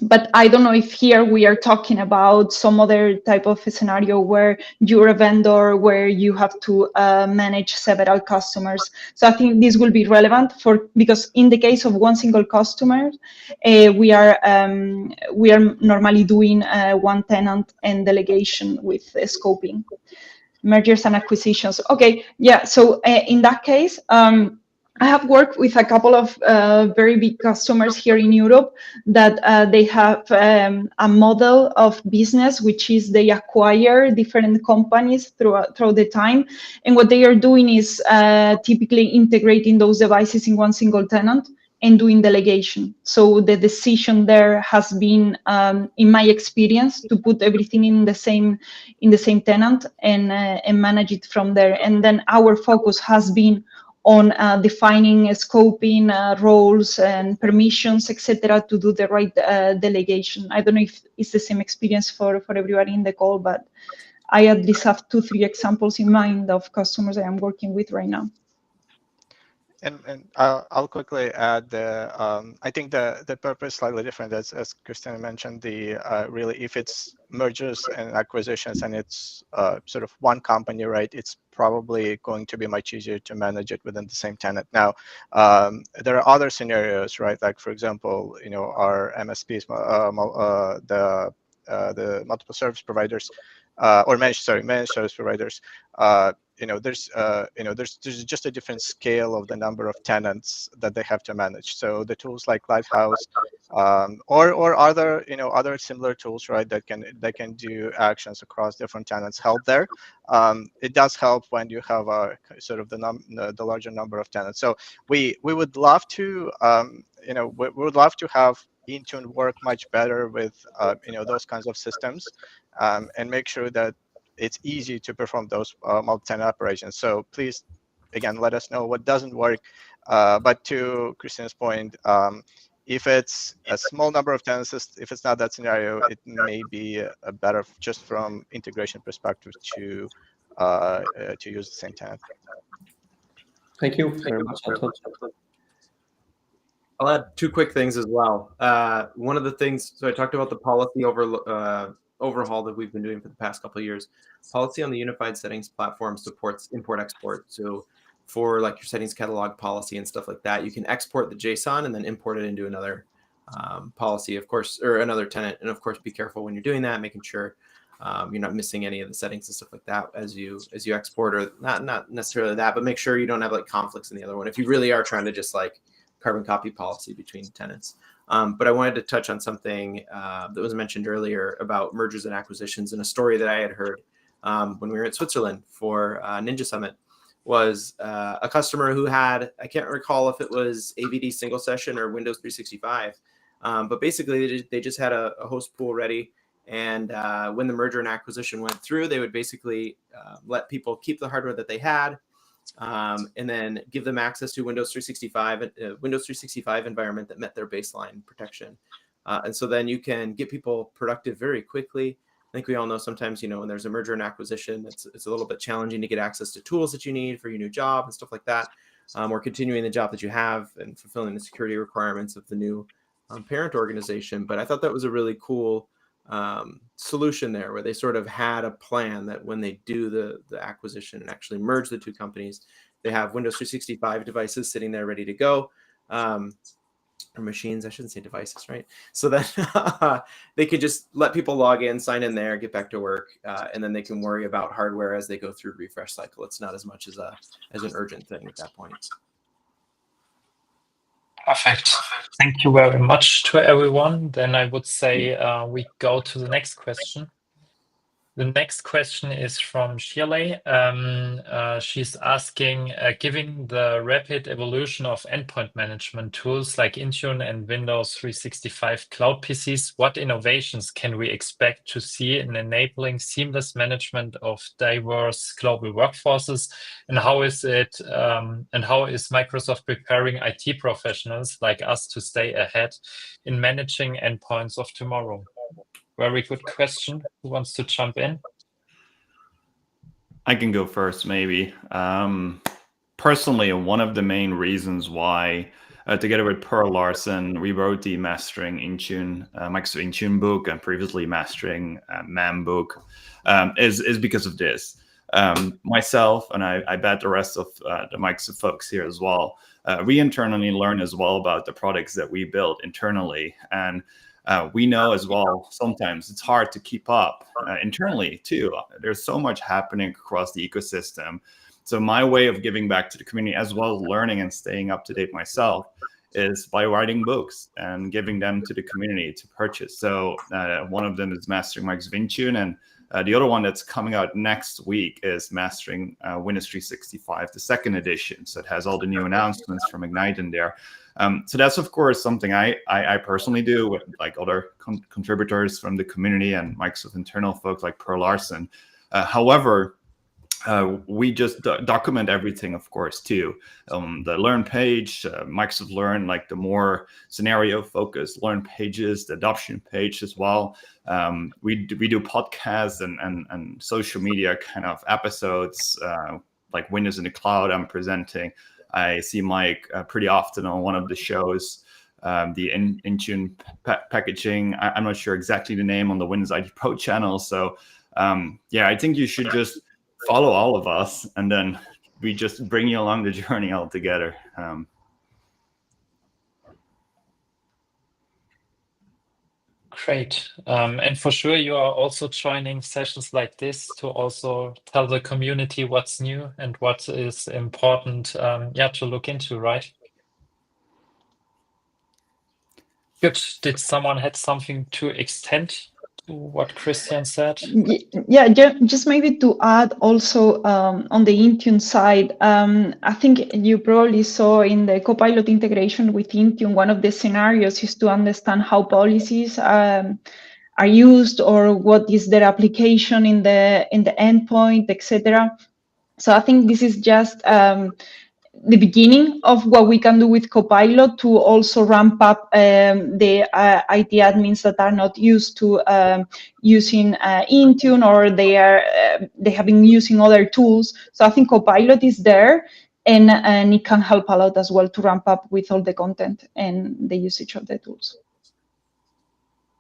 But I don't know if here we are talking about some other type of a scenario where you're a vendor, where you have to manage several customers. So I think this will be relevant because in the case of one single customer, we are normally doing one tenant and delegation with scoping, mergers and acquisitions. Okay, yeah. So in that case. I have worked with a couple of very big customers here in Europe that they have a model of business, which is they acquire different companies throughout the time. And what they are doing is typically integrating those devices in one single tenant and doing delegation. So the decision there has been, in my experience, to put everything in the same tenant and manage it from there. And then our focus has been on defining scoping roles and permissions, etc., to do the right delegation. I don't know if it's the same experience for everybody in the call, but I at least have 2-3 examples in mind of customers I am working with right now. And I'll quickly add I think the purpose is slightly different, as Christina mentioned. Really, if it's mergers and acquisitions and it's sort of one company, right, it's probably going to be much easier to manage it within the same tenant. Now, there are other scenarios, right? Like, for example, our MSPs, the multiple service providers, or managed service providers. There's just a different scale of the number of tenants that they have to manage. So the tools like Lighthouse, or other similar tools, right, that can do actions across different tenants help there. It does help when you have sort of the larger number of tenants. So we would love to we would love to have Intune work much better with those kinds of systems, and make sure that it's easy to perform those multi-tenant operations. So please, again, let us know what doesn't work. But to Christina's point, if it's a small number of tenants, if it's not that scenario, it may be a better, just from integration perspective, to use the same tenant. Thank you very much, Anton. I'll add 2 quick things as well. One of the things, so I talked about the policy overhaul that we've been doing for the past couple of years. Policy on the unified settings platform supports import-export. So for like your settings catalog policy and stuff like that, you can export the JSON and then import it into another policy, of course, or another tenant. And of course, be careful when you're doing that, making sure you're not missing any of the settings and stuff like that as you export, or not necessarily that, but make sure you don't have like conflicts in the other one if you really are trying to just like carbon copy policy between tenants. But I wanted to touch on something that was mentioned earlier about mergers and acquisitions, and a story that I had heard when we were in Switzerland for Ninja Summit was a customer who had, I can't recall if it was AVD single session or Windows 365, but basically they just had a host pool ready, And when the merger and acquisition went through, they would basically let people keep the hardware that they had, and then give them access to Windows 365 environment that met their baseline protection. And so then you can get people productive very quickly. I think we all know sometimes, when there's a merger and acquisition, it's a little bit challenging to get access to tools that you need for your new job and stuff like that, or continuing the job that you have and fulfilling the security requirements of the new parent organization. But I thought that was a really cool solution there, where they sort of had a plan that when they do the acquisition and actually merge the two companies, they have Windows 365 devices sitting there ready to go. Or machines, I shouldn't say devices, right? So that they could just let people log in, sign in there, get back to work, and then they can worry about hardware as they go through refresh cycle. It's not as much as an urgent thing at that point. Perfect. Thank you very much to everyone. Then I would say we go to the next question. The next question is from Shirley. She's asking, given the rapid evolution of endpoint management tools like Intune and Windows 365 cloud PCs, what innovations can we expect to see in enabling seamless management of diverse global workforces? And how is Microsoft preparing IT professionals like us to stay ahead in managing endpoints of tomorrow? Very good question. Who wants to jump in? I can go first, maybe. Personally, one of the main reasons why, together with Pearl Larson, we wrote the Mastering Intune, Microsoft Intune book, and previously Mastering MAM book, is because of this. Myself, and I bet the rest of the Microsoft folks here as well, we internally learn as well about the products that we build internally. And we know as well, sometimes it's hard to keep up internally too. There's so much happening across the ecosystem. So my way of giving back to the community, as well as learning and staying up to date myself, is by writing books and giving them to the community to purchase. So one of them is Mastering Microsoft Intune, and the other one that's coming out next week is Mastering Windows 365, the second edition. So it has all the new announcements from Ignite in there. So that's, of course, something I personally do with like other contributors from the community and Microsoft internal folks like Pearl Larson. However, we just document everything, of course, too. The Learn page, Microsoft Learn, like the more scenario-focused Learn pages, the adoption page as well. We do podcasts and social media kind of episodes, like Windows in the Cloud I'm presenting. I see Mike pretty often on one of the shows, the Intune packaging. I'm not sure exactly the name on the Windows IT Pro channel. So yeah, I think you should just follow all of us, and then we just bring you along the journey all together. Great. And for sure, you are also joining sessions like this to also tell the community what's new and what is important, to look into, right? Good. Did someone had something to extend to what Christian said? Yeah, just maybe to add also on the Intune side, I think you probably saw in the Copilot integration with Intune, one of the scenarios is to understand how policies are used or what is their application in the endpoint, etc. So I think this is just the beginning of what we can do with Copilot to also ramp up the IT admins that are not used to using Intune, or they have been using other tools. So I think Copilot is there, and it can help a lot as well to ramp up with all the content and the usage of the tools.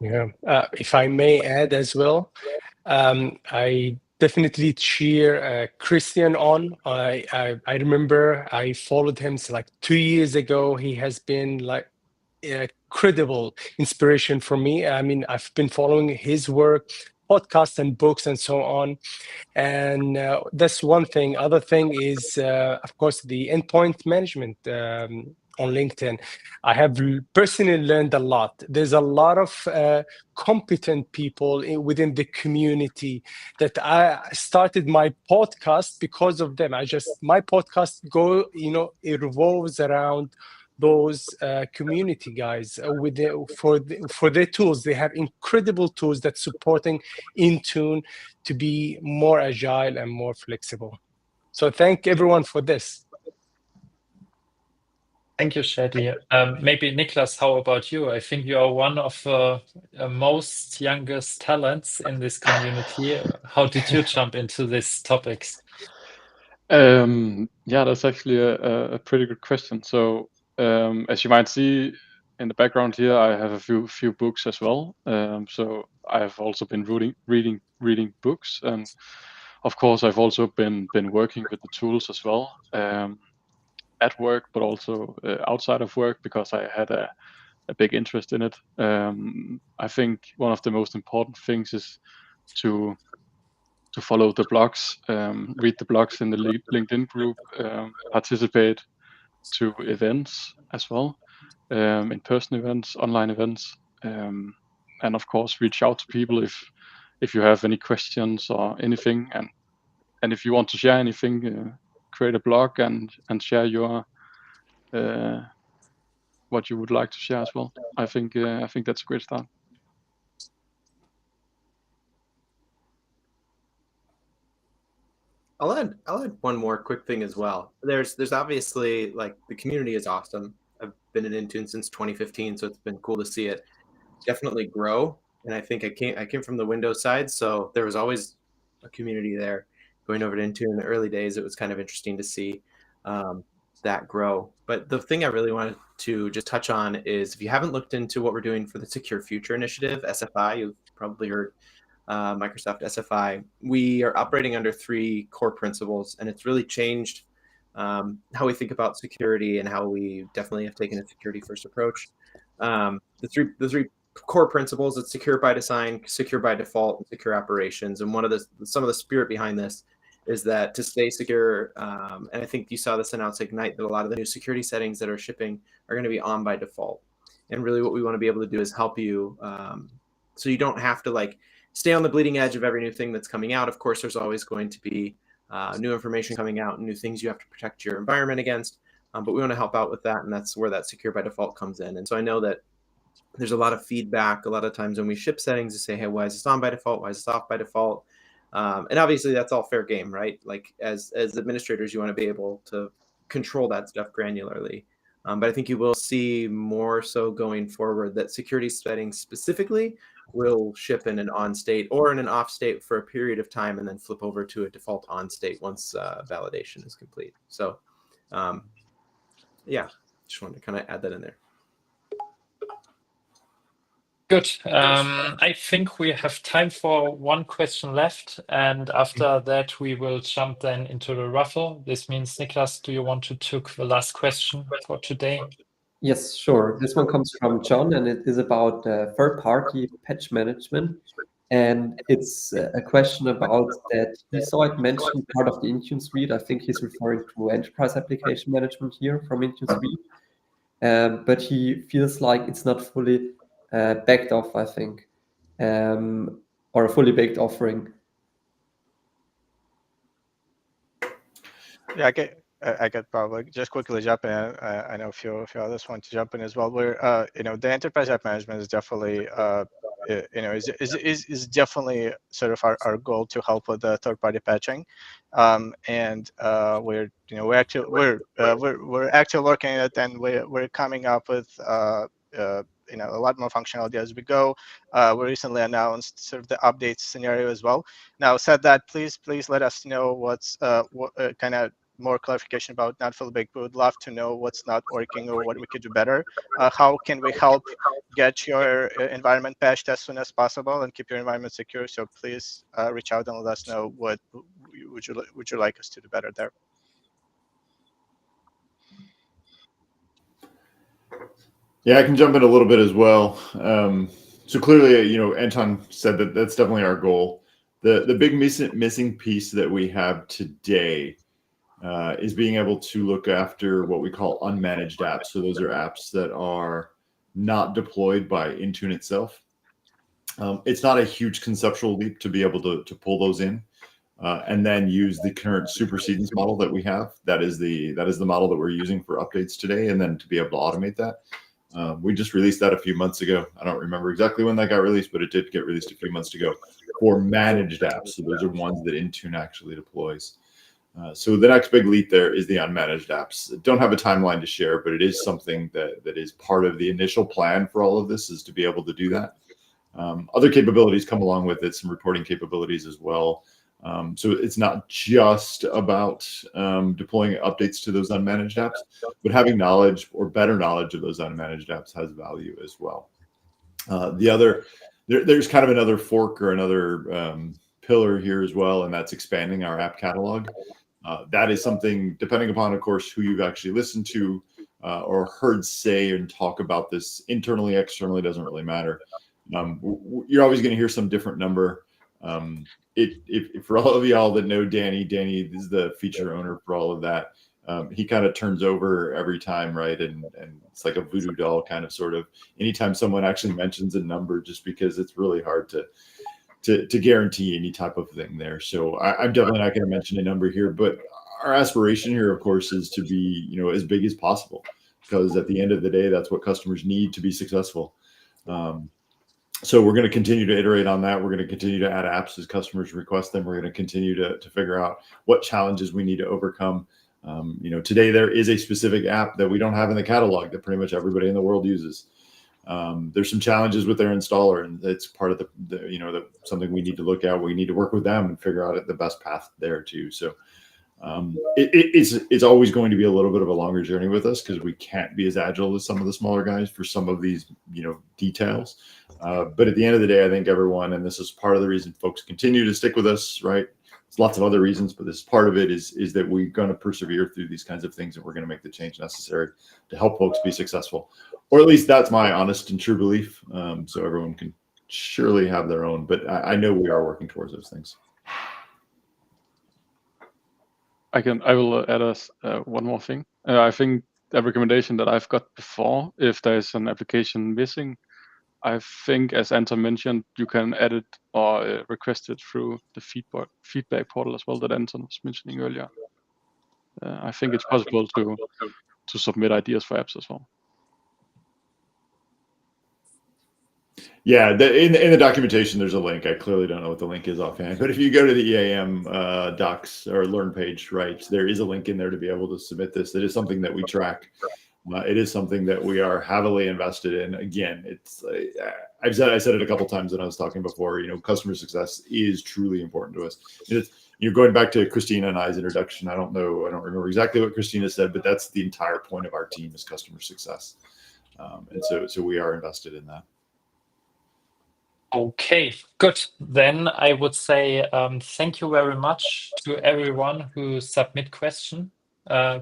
Yeah, if I may add as well, I definitely cheer Christian on. I remember I followed him like 2 years ago. He has been like a credible inspiration for me. I mean, I've been following his work, podcasts and books and so on. And that's one thing. Other thing is, of course, the endpoint management on LinkedIn. I have personally learned a lot. There's a lot of competent people within the community that I started my podcast because of them. My podcast it revolves around those community guys for their tools. They have incredible tools that supporting Intune to be more agile and more flexible. So thank everyone for this. Thank you, Shadi. Maybe Niklas, how about you? I think you are one of the most youngest talents in this community. How did you jump into these topics? Yeah, that's actually a pretty good question. So as you might see in the background here, I have a few books as well. So I've also been reading books, and of course I've also been working with the tools as well, at work, but also outside of work, because I had a big interest in it. I think one of the most important things is to follow the blogs, read the blogs in the LinkedIn group, participate to events as well, in-person events, online events, and of course reach out to people if you have any questions or anything, and if you want to share anything, create a blog and share your what you would like to share as well. I think that's a great start. I'll add one more quick thing as well. There's obviously, like, the community is awesome. I've been in Intune since 2015, so it's been cool to see it definitely grow. And I think I came from the Windows side, so there was always a community there. Going over to Intune in the early days, it was kind of interesting to see that grow. But the thing I really wanted to just touch on is, if you haven't looked into what we're doing for the Secure Future Initiative, SFI, you've probably heard Microsoft SFI, we are operating under 3 core principles, and it's really changed how we think about security and how we definitely have taken a security first approach. The three core principles: it's secure by design, secure by default, and secure operations. And some of the spirit behind this is that to stay secure, and I think you saw this announce Ignite, that a lot of the new security settings that are shipping are going to be on by default. And really what we want to be able to do is help you, so you don't have to like stay on the bleeding edge of every new thing that's coming out. Of course, there's always going to be new information coming out and new things you have to protect your environment against. But we want to help out with that, and that's where that secure by default comes in. And so I know that there's a lot of feedback a lot of times when we ship settings to say, hey, why is this on by default? Why is this off by default? And obviously that's all fair game, right? Like as administrators, you want to be able to control that stuff granularly. But I think you will see more so going forward that security settings specifically will ship in an on state or in an off state for a period of time, and then flip over to a default on state once validation is complete. So yeah, just wanted to kind of add that in there. Good. I think we have time for one question left, and after that we will jump then into the raffle. This means, Niklas, do you want to take the last question for today? Yes, sure. This one comes from John, and it is about third-party patch management. And it's a question about that he saw it mentioned part of the Intune suite. I think he's referring to enterprise application management here from Intune suite. But he feels like it's not fully backed off, I think, or a fully baked offering. Yeah, I could probably just quickly jump in. I know a few others want to jump in as well. Where the enterprise app management is definitely is definitely sort of our goal to help with the third-party patching, and we're actually working on it, and we're coming up with a lot more functionality as we go. We recently announced sort of the update scenario as well. Now, said that, please let us know what's what kind of more clarification about not fully baked. We would love to know what's not working or what we could do better. How can we help get your environment patched as soon as possible and keep your environment secure? So please reach out and let us know what would you like us to do better there. Yeah, I can jump in a little bit as well. So clearly, Anton said that that's definitely our goal. The big missing piece that we have today is being able to look after what we call unmanaged apps. So those are apps that are not deployed by Intune itself. It's not a huge conceptual leap to be able to pull those in. and then use the current supersedence model that we have. That is the model that we're using for updates today, and then to be able to automate that. We just released that a few months ago. I don't remember exactly when that got released, but it did get released a few months ago for managed apps. So those are ones that Intune actually deploys. So the next big leap there is the unmanaged apps. Don't have a timeline to share, but it is something that is part of the initial plan for all of this, is to be able to do that. Other capabilities come along with it, some reporting capabilities as well. So it's not just about deploying updates to those unmanaged apps, but having knowledge or better knowledge of those unmanaged apps has value as well. There's kind of another fork or another pillar here as well, and that's expanding our app catalog. That is something, depending upon, of course, who you've actually listened to or heard say and talk about this internally, externally, doesn't really matter. You're always going to hear some different number. If for all of y'all that know Danny is the feature owner for all of that. He kind of turns over every time, right? And it's like a voodoo doll kind of sort of anytime someone actually mentions a number, just because it's really hard to guarantee any type of thing there. So I'm definitely not going to mention a number here, but our aspiration here, of course, is to be, as big as possible, because at the end of the day, that's what customers need to be successful. So we're going to continue to iterate on that. We're going to continue to add apps as customers request them. We're going to continue to figure out what challenges we need to overcome. Today there is a specific app that we don't have in the catalog that pretty much everybody in the world uses. There's some challenges with their installer, and it's part of something we need to look at. We need to work with them and figure out the best path there too. So it's always going to be a little bit of a longer journey with us, because we can't be as agile as some of the smaller guys for some of these details. But at the end of the day, I think everyone, and this is part of the reason folks continue to stick with us, right? There's lots of other reasons, but this part of it is that we're going to persevere through these kinds of things, and we're going to make the change necessary to help folks be successful. Or at least that's my honest and true belief. So everyone can surely have their own, but I know we are working towards those things. I will add us one more thing. I think a recommendation that I've got before, if there's an application missing, I think, as Anton mentioned, you can edit or request it through the feedback portal as well that Anton was mentioning earlier. I think it's possible to submit ideas for apps as well. Yeah, in the documentation, there's a link. I clearly don't know what the link is offhand, but if you go to the EAM docs or learn page, right, there is a link in there to be able to submit this. It is something that we track. It is something that we are heavily invested in. Again, it's I said it a couple times when I was talking before. Customer success is truly important to us. You're going back to Christina and I's introduction. I don't remember exactly what Christina said, but that's the entire point of our team is customer success, and so we are invested in that. Okay, good. Then I would say thank you very much to everyone who submit questions in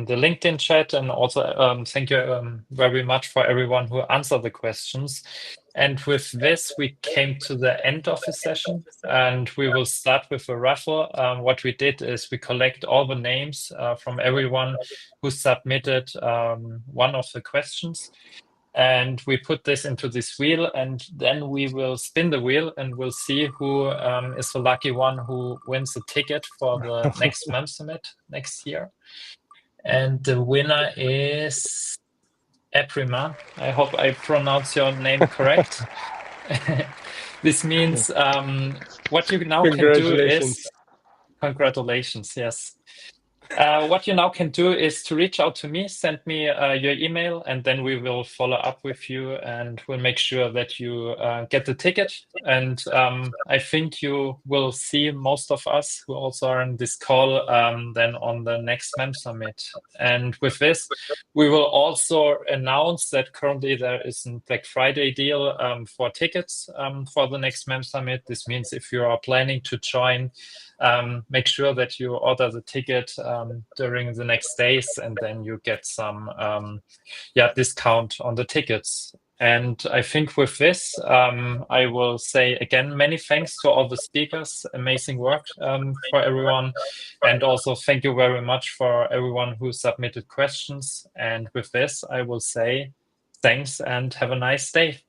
the LinkedIn chat, and also thank you very much for everyone who answered the questions. And with this, we came to the end of the session, and we will start with a raffle. What we did is we collect all the names from everyone who submitted one of the questions. And we put this into this wheel, and then we will spin the wheel, and we'll see who is the lucky one who wins the ticket for the next MEM Summit next year. And the winner is Eprima. I hope I pronounce your name correct. This means what you now can do is congratulations. Yes. What you now can do is to reach out to me, send me your email, and then we will follow up with you, and we'll make sure that you get the ticket. And I think you will see most of us who also are in this call then on the next MEM Summit. And with this, we will also announce that currently there is a Black Friday deal for tickets for the next MEM Summit. This means if you are planning to join, make sure that you order the ticket during the next days, and then you get some discount on the tickets. And I think with this, I will say again, many thanks to all the speakers. Amazing work for everyone. And also thank you very much for everyone who submitted questions. And with this, I will say thanks and have a nice day.